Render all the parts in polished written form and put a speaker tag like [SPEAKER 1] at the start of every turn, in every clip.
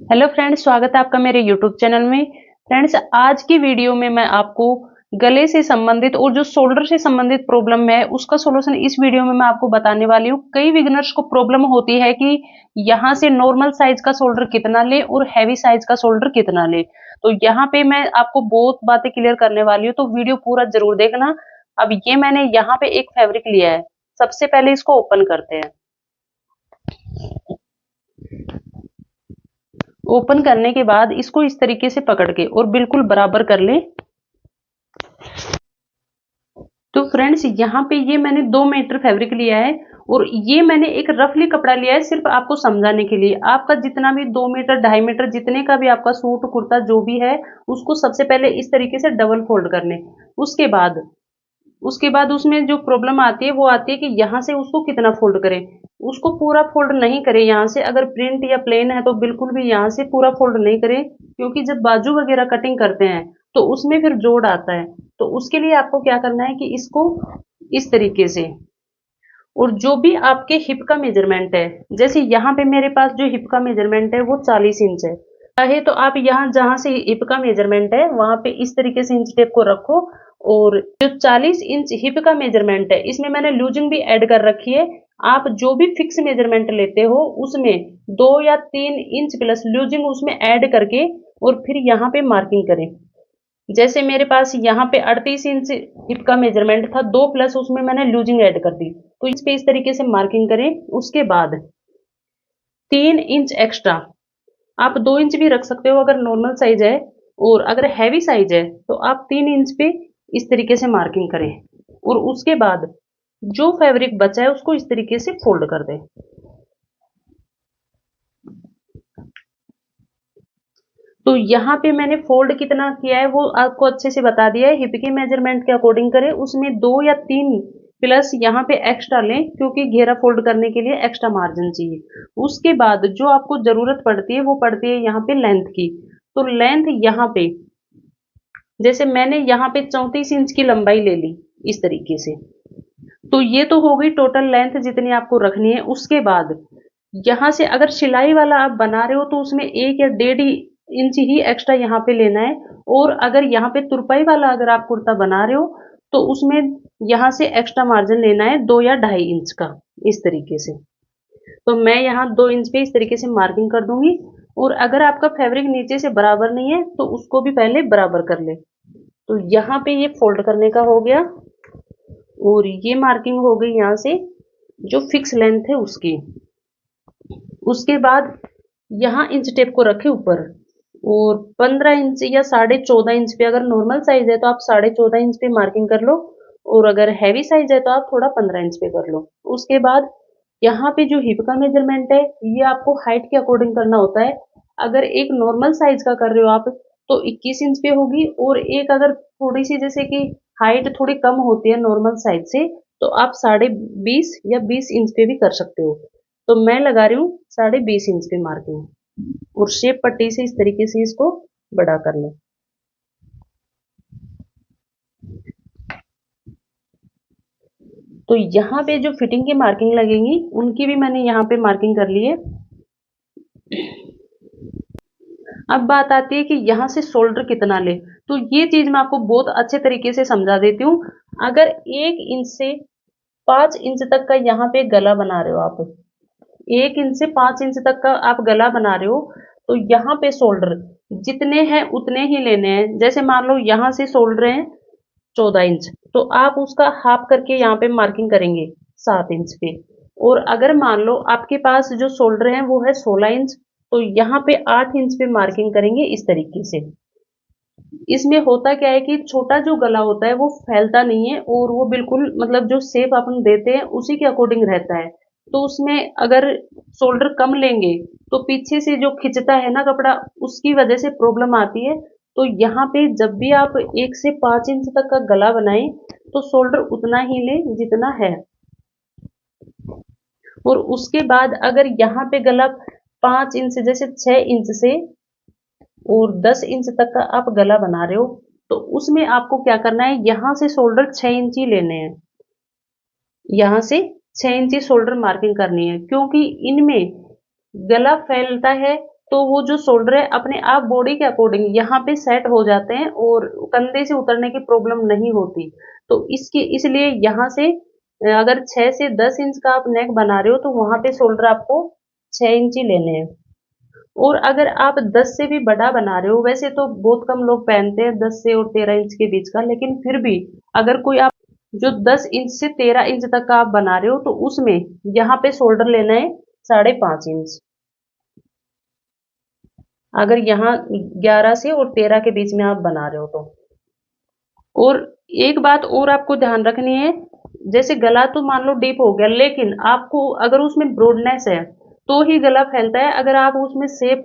[SPEAKER 1] Hello friends, स्वागत है आपका मेरे यूट्यूब चैनल में। फ्रेंड्स, आज की वीडियो में मैं आपको गले से संबंधित और जो शोल्डर से संबंधित प्रॉब्लम है उसका सॉल्यूशन इस वीडियो में मैं आपको बताने वाली हूँ। कई बिगिनर्स को प्रॉब्लम होती है कि यहाँ से नॉर्मल साइज का शोल्डर कितना ले और हैवी साइज का शोल्डर कितना ले। तो यहाँ पे मैं आपको बहुत बातें क्लियर करने वाली हूँ, तो वीडियो पूरा जरूर देखना। अब ये मैंने यहाँ पे एक फैब्रिक लिया है। सबसे पहले इसको ओपन करते हैं। ओपन करने के बाद इसको इस तरीके से पकड़ के और बिल्कुल बराबर कर लें। तो फ्रेंड्स, यहाँ पे ये मैंने 2 मीटर फैब्रिक लिया है और ये मैंने एक रफली कपड़ा लिया है सिर्फ आपको समझाने के लिए। आपका जितना भी 2 मीटर 2.5 मीटर जितने का भी आपका सूट कुर्ता जो भी है उसको सबसे पहले इस तरीके से डबल फोल्ड कर लें। उसके बाद उसमें जो प्रॉब्लम आती है वो आती है कि यहाँ से उसको कितना फोल्ड करें। उसको पूरा फोल्ड नहीं करें। यहाँ से अगर प्रिंट या प्लेन है तो बिल्कुल भी यहाँ से पूरा फोल्ड नहीं करें, क्योंकि जब बाजू वगैरह कटिंग करते हैं तो उसमें फिर जोड़ आता है। तो उसके लिए आपको क्या करना है कि इसको इस तरीके से, और जो भी आपके हिप का मेजरमेंट है, जैसे यहाँ पे मेरे पास जो हिप का मेजरमेंट है वो 40 इंच है। चाहे तो आप यहाँ जहां से हिप का मेजरमेंट है वहां पे इस तरीके से इंच टेप को रखो, और जो 40 इंच हिप का मेजरमेंट है इसमें मैंने लूजिंग भी ऐड कर रखी है। आप जो भी फिक्स मेजरमेंट लेते हो उसमें 2 या 3 इंच प्लस लूजिंग उसमें ऐड करके और फिर यहाँ पे मार्किंग करें। जैसे मेरे पास यहाँ पे 38 इंच हिप का मेजरमेंट था, 2 प्लस उसमें मैंने लूजिंग ऐड कर दी। तो इस पे इस तरीके से मार्किंग करें। उसके बाद 3 इंच एक्स्ट्रा, आप 2 इंच भी रख सकते हो अगर नॉर्मल साइज है, और अगर हैवी साइज है तो आप 3 इंच पे इस तरीके से मार्किंग करें। और उसके बाद जो फैब्रिक बचा है उसको इस तरीके से फोल्ड कर दें। तो यहाँ पे मैंने फोल्ड कितना किया है वो आपको अच्छे से बता दिया है। हिप के मेजरमेंट के अकॉर्डिंग करें, उसमें 2 या 3 प्लस यहाँ पे एक्स्ट्रा लें, क्योंकि घेरा फोल्ड करने के लिए एक्स्ट्रा मार्जिन चाहिए। उसके बाद जो आपको जरूरत पड़ती है वो पड़ती है यहाँ पे लेंथ की। तो लेंथ यहाँ पे, जैसे मैंने यहाँ पे 34 इंच की लंबाई ले ली इस तरीके से। तो ये तो हो गई टोटल लेंथ जितनी आपको रखनी है। उसके बाद यहाँ से अगर सिलाई वाला आप बना रहे हो तो उसमें 1 या 1.5 इंच ही एक्स्ट्रा यहाँ पे लेना है। और अगर यहाँ पे तुरपाई वाला अगर आप कुर्ता बना रहे हो तो उसमें यहाँ से एक्स्ट्रा मार्जिन लेना है 2 या 2.5 इंच का, इस तरीके से। तो मैं यहाँ 2 इंच पे इस तरीके से मार्किंग कर दूंगी। और अगर आपका फैब्रिक नीचे से बराबर नहीं है तो उसको भी पहले बराबर कर ले। तो यहाँ पे ये फोल्ड करने का हो गया, और ये मार्किंग हो गई यहाँ से जो फिक्स लेंथ है उसकी। उसके बाद यहाँ इंच टेप को रखे ऊपर, और 15 इंच या 14.5 इंच पे, अगर नॉर्मल साइज है तो आप 14.5 इंच पे मार्किंग कर लो, और अगर हैवी साइज है तो आप थोड़ा 15 इंच पे कर लो। उसके बाद यहाँ पे जो हिप का मेजरमेंट है ये आपको हाइट के अकॉर्डिंग करना होता है। अगर एक नॉर्मल साइज का कर रहे हो आप तो 21 इंच पे होगी, और एक अगर थोड़ी सी जैसे कि हाइट थोड़ी कम होती है नॉर्मल साइज से तो आप 20.5 या 20 इंच पे भी कर सकते हो। तो मैं लगा रही हूँ 20.5 इंच पे मार्किंग, और शेप पट्टी से इस तरीके से इसको बड़ा कर लो। तो यहाँ पे जो फिटिंग की मार्किंग लगेंगी उनकी भी मैंने यहाँ पे मार्किंग कर ली है। अब बात आती है कि यहाँ से शोल्डर कितना ले। तो ये चीज मैं आपको बहुत अच्छे तरीके से समझा देती हूँ। अगर 1 इंच से 5 इंच तक का यहाँ पे गला बना रहे हो आप, 1 इंच से 5 इंच तक का आप गला बना रहे हो, तो यहाँ पे शोल्डर जितने हैं उतने ही लेने हैं। जैसे मान लो यहाँ से शोल्डर है 14 इंच, तो आप उसका हाफ करके यहाँ पे मार्किंग करेंगे 7 इंच पे। और अगर मान लो आपके पास जो शोल्डर है वो है 16 इंच, तो यहाँ पे 8 इंच पे मार्किंग करेंगे इस तरीके से। इसमें होता क्या है कि छोटा जो गला होता है वो फैलता नहीं है, और वो बिल्कुल मतलब जो शेप अपन देते हैं उसी के अकॉर्डिंग रहता है। तो उसमें अगर शोल्डर कम लेंगे तो पीछे से जो खिंचता है ना कपड़ा, उसकी वजह से प्रॉब्लम आती है। तो यहाँ पे जब भी आप 1 से 5 इंच तक का गला बनाएं तो शोल्डर उतना ही लें जितना है। और उसके बाद अगर यहाँ पे गला 5 इंच, जैसे 6 इंच से और 10 इंच तक का आप गला बना रहे हो, तो उसमें आपको क्या करना है, यहाँ से शोल्डर 6 इंच ही लेने हैं। यहाँ से 6 इंच शोल्डर मार्किंग करनी है, क्योंकि इनमें गला फैलता है तो वो जो शोल्डर है अपने आप बॉडी के अकॉर्डिंग यहाँ पे सेट हो जाते हैं और कंधे से उतरने की प्रॉब्लम नहीं होती। तो इसकी इसलिए यहाँ से अगर 6 से 10 इंच का आप नेक बना रहे हो तो वहाँ पे शोल्डर आपको 6 इंच ही लेने हैं। और अगर आप 10 से भी बड़ा बना रहे हो, वैसे तो बहुत कम लोग पहनते हैं 10 से और 13 इंच के बीच का, लेकिन फिर भी अगर कोई आप जो 10 इंच से 13 इंच तक का आप बना रहे हो तो उसमें यहाँ पे शोल्डर लेना है 5.5 इंच। अगर यहाँ 11 से और 13 के बीच में आप बना रहे हो तो। और एक बात और आपको ध्यान रखनी है, जैसे गला तो मान लो डीप हो गया, लेकिन आपको अगर उसमें ब्रॉडनेस है तो ही गला फैलता है। अगर आप उसमें शेप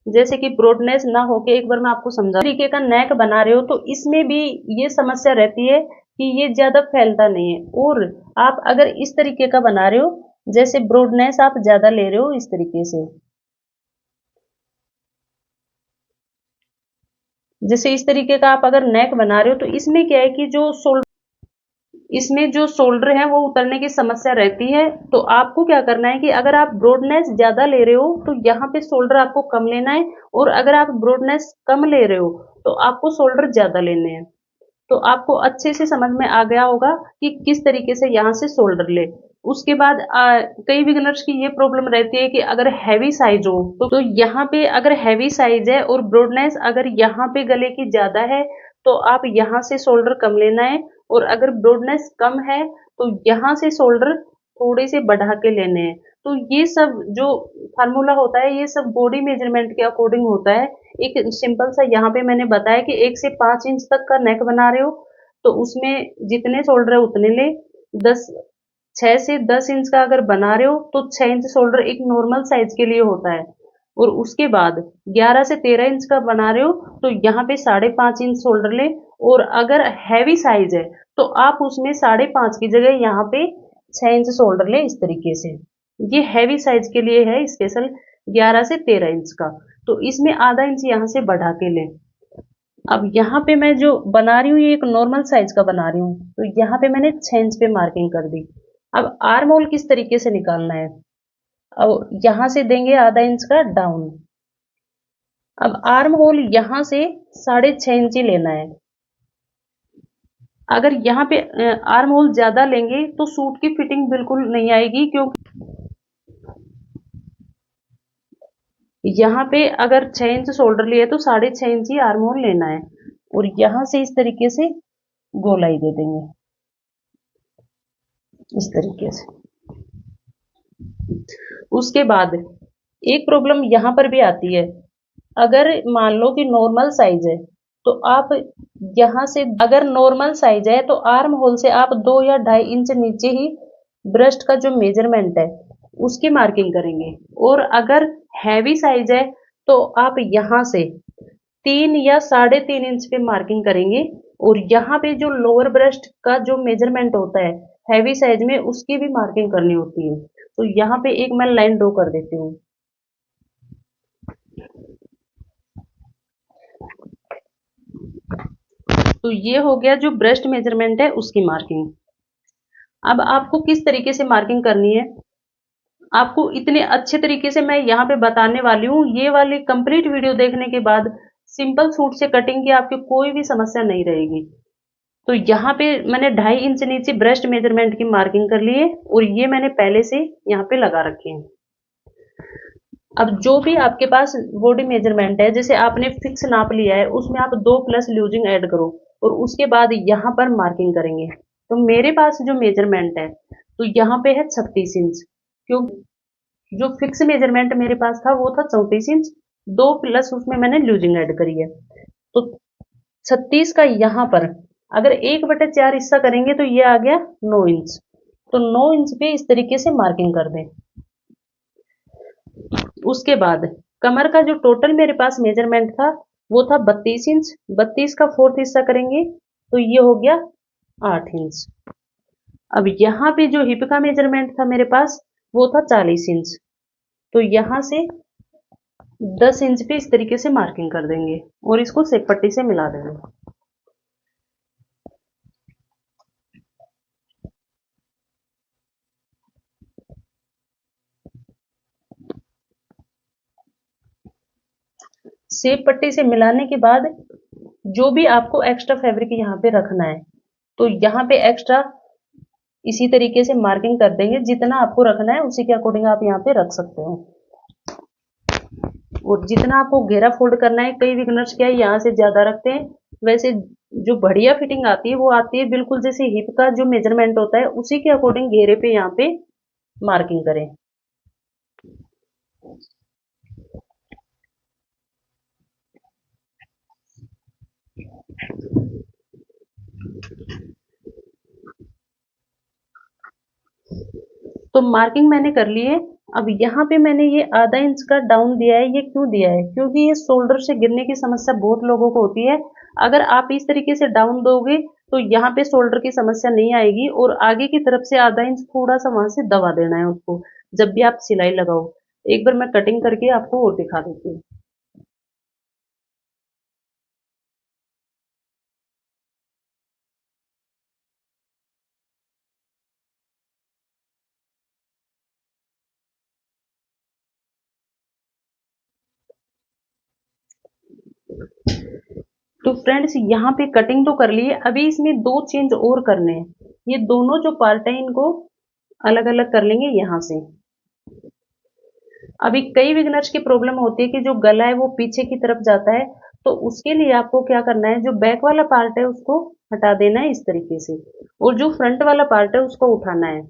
[SPEAKER 1] जैसे कि ब्रॉडनेस ना होके, एक बार मैं आपको समझा तरीके का नेक बना रहे हो तो इसमें भी ये समस्या रहती है कि ये ज्यादा फैलता नहीं है। और आप अगर इस तरीके का बना रहे हो, जैसे ब्रॉडनेस आप ज्यादा ले रहे हो इस तरीके से, जैसे इस तरीके का आप अगर नेक बना रहे हो तो इसमें क्या है कि इसमें जो शोल्डर है वो उतरने की समस्या रहती है। तो आपको क्या करना है कि अगर आप ब्रॉडनेस ज्यादा ले रहे हो तो यहाँ पे शोल्डर आपको कम लेना है, और अगर आप ब्रॉडनेस कम ले रहे हो तो आपको शोल्डर ज्यादा लेने हैं। तो आपको अच्छे से समझ में आ गया होगा कि किस तरीके से यहाँ से शोल्डर ले। उसके बाद कई बिगिनर्स की ये प्रॉब्लम रहती है कि अगर हैवी साइज हो तो यहाँ पे अगर हैवी साइज है और ब्रॉडनेस अगर यहाँ पे गले की ज्यादा है तो आप यहाँ से शोल्डर कम लेना है, और अगर ब्रॉडनेस कम है तो यहाँ से शोल्डर थोड़े से बढ़ा के लेने हैं। तो ये सब जो फार्मूला होता है ये सब बॉडी मेजरमेंट के अकॉर्डिंग होता है। एक सिंपल सा यहाँ पे मैंने बताया कि 1 से 5 इंच तक का नेक बना रहे हो तो उसमें जितने शोल्डर है उतने ले। 10 6 से 10 इंच का अगर बना रहे हो तो 6 इंच शोल्डर एक नॉर्मल साइज के लिए होता है। और उसके बाद 11 से 13 इंच का बना रहे हो तो यहाँ पे 5.5 इंच शोल्डर ले। और अगर हैवी साइज है तो आप उसमें 5.5 की जगह यहाँ पे 6 इंच शोल्डर ले इस तरीके से। ये हैवी साइज के लिए है स्पेशल, 11 से 13 इंच का। तो इसमें आधा इंच यहाँ से बढ़ा के लें। अब यहाँ पे मैं जो बना रही हूँ ये एक नॉर्मल साइज का बना रही हूँ, तो यहाँ पे मैंने 6 इंच पे मार्किंग कर दी। अब आर्म होल किस तरीके से निकालना है, अब यहाँ से देंगे आधा इंच का डाउन। अब आर्म होल यहाँ से 6.5 इंच ही लेना है। अगर यहाँ पे आर्म होल ज्यादा लेंगे तो सूट की फिटिंग बिल्कुल नहीं आएगी, क्योंकि यहाँ पे अगर 6 इंच शोल्डर लिए तो 6.5 इंच ही आर्म होल लेना है। और यहाँ से इस तरीके से गोलाई दे देंगे इस तरीके से। उसके बाद एक प्रॉब्लम यहाँ पर भी आती है, अगर मान लो कि नॉर्मल साइज है तो आप यहाँ से, अगर नॉर्मल साइज है तो आर्म होल से आप 2 या 2.5 इंच नीचे ही ब्रेस्ट का जो मेजरमेंट है उसकी मार्किंग करेंगे। और अगर हैवी साइज है तो आप यहाँ से 3 या 3.5 इंच पे मार्किंग करेंगे। और यहाँ पे जो लोअर ब्रेस्ट का जो मेजरमेंट होता है हैवी साइज में उसकी भी मार्किंग करनी होती है। तो यहाँ पे एक मैं लाइन ड्रॉ कर देती हूँ। तो ये हो गया जो ब्रेस्ट मेजरमेंट है उसकी मार्किंग। अब आपको किस तरीके से मार्किंग करनी है, आपको इतने अच्छे तरीके से मैं यहाँ पे बताने वाली हूँ। ये वाली कंप्लीट वीडियो देखने के बाद सिंपल सूट से कटिंग की आपकी कोई भी समस्या नहीं रहेगी। तो यहाँ पे मैंने 2.5 इंच नीचे ब्रेस्ट मेजरमेंट की मार्किंग कर ली है, और ये मैंने पहले से यहाँ पे लगा रखे हैं। अब जो भी आपके पास बॉडी मेजरमेंट है, जैसे आपने फिक्स नाप लिया है उसमें आप 2 प्लस लूजिंग ऐड करो और उसके बाद यहाँ पर मार्किंग करेंगे। तो मेरे पास जो मेजरमेंट है तो यहाँ पे है 36 इंच, क्योंकि जो फिक्स मेजरमेंट मेरे पास था वो था 34 इंच, 2 प्लस उसमें मैंने लूजिंग ऐड करी है। तो 36 का यहाँ पर अगर 1/4 हिस्सा करेंगे तो ये आ गया 9 इंच। तो 9 इंच पे इस तरीके से मार्किंग कर दें। उसके बाद कमर का जो टोटल मेरे पास मेजरमेंट था वो था 32 इंच, 32 का 4th हिस्सा करेंगे तो ये हो गया 8 इंच। अब यहाँ पे जो हिप का मेजरमेंट था मेरे पास वो था 40 इंच, तो यहाँ से 10 इंच पे इस तरीके से मार्किंग कर देंगे और इसको सेक पट्टी से मिला देंगे। सेब पट्टी से मिलाने के बाद जो भी आपको एक्स्ट्रा फैब्रिक यहाँ पे रखना है, तो यहाँ पे एक्स्ट्रा इसी तरीके से मार्किंग कर देंगे। जितना आपको रखना है उसी के अकॉर्डिंग आप यहाँ पे रख सकते हो। और जितना आपको घेरा फोल्ड करना है, कई बिगनर्स क्या है यहाँ से ज्यादा रखते हैं। वैसे जो बढ़िया फिटिंग आती है वो आती है बिल्कुल जैसे हिप का जो मेजरमेंट होता है उसी के अकॉर्डिंग घेरे पे यहाँ पे मार्किंग करें। तो मार्किंग मैंने कर ली है। अब यहाँ पे मैंने ये आधा इंच का डाउन दिया है। ये क्यों दिया है? क्योंकि ये शोल्डर से गिरने की समस्या बहुत लोगों को होती है। अगर आप इस तरीके से डाउन दोगे तो यहाँ पे शोल्डर की समस्या नहीं आएगी। और आगे की तरफ से आधा इंच थोड़ा सा वहां से दबा देना है उसको, जब भी आप सिलाई लगाओ। एक बार मैं कटिंग करके आपको और दिखा देती हूँ। तो फ्रेंड्स यहाँ पे कटिंग तो कर ली है। अभी इसमें दो चेंज और करने हैं। ये दोनों जो पार्ट है इनको अलग अलग कर लेंगे यहाँ से। अभी कई बिगनर्स की प्रॉब्लम होती है कि जो गला है वो पीछे की तरफ जाता है। तो उसके लिए आपको क्या करना है, जो बैक वाला पार्ट है उसको हटा देना है इस तरीके से, और जो फ्रंट वाला पार्ट है उसको उठाना है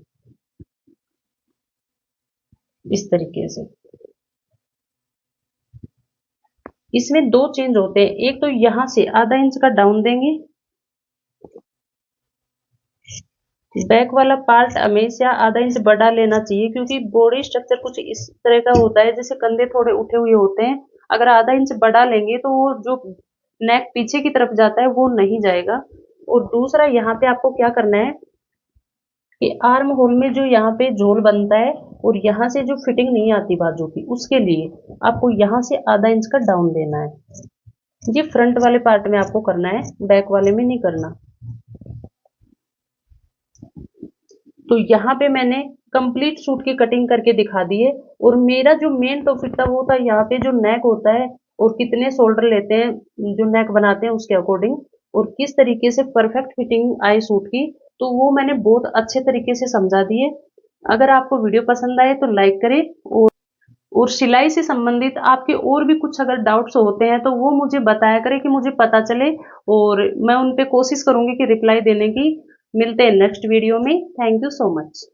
[SPEAKER 1] इस तरीके से। इसमें दो चेंज होते हैं। एक तो यहाँ से आधा इंच का डाउन देंगे। बैक वाला पार्ट हमेशा आधा इंच बढ़ा लेना चाहिए, क्योंकि बॉडी स्ट्रक्चर कुछ इस तरह का होता है जैसे कंधे थोड़े उठे हुए होते हैं। अगर आधा इंच बढ़ा लेंगे तो वो जो नेक पीछे की तरफ जाता है वो नहीं जाएगा। और दूसरा यहाँ पे आपको क्या करना है कि आर्म होल में जो यहाँ पे झोल बनता है और यहाँ से जो फिटिंग नहीं आती बाजू की, उसके लिए आपको यहाँ से आधा इंच का डाउन देना है। ये फ्रंट वाले पार्ट में आपको करना है, बैक वाले में नहीं करना। तो यहाँ पे मैंने कंप्लीट सूट की कटिंग करके दिखा दी है। और मेरा जो मेन टॉपिक था वो था यहाँ पे जो नेक होता है और कितने शोल्डर लेते हैं जो नेक बनाते हैं उसके अकॉर्डिंग, और किस तरीके से परफेक्ट फिटिंग आए सूट की, तो वो मैंने बहुत अच्छे तरीके से समझा दिए। अगर आपको वीडियो पसंद आए तो लाइक करें। और सिलाई से संबंधित आपके और भी कुछ अगर डाउट्स होते हैं तो वो मुझे बताया करें कि मुझे पता चले, और मैं उन पे कोशिश करूंगी कि रिप्लाई देने की। मिलते हैं नेक्स्ट वीडियो में। Thank you so much.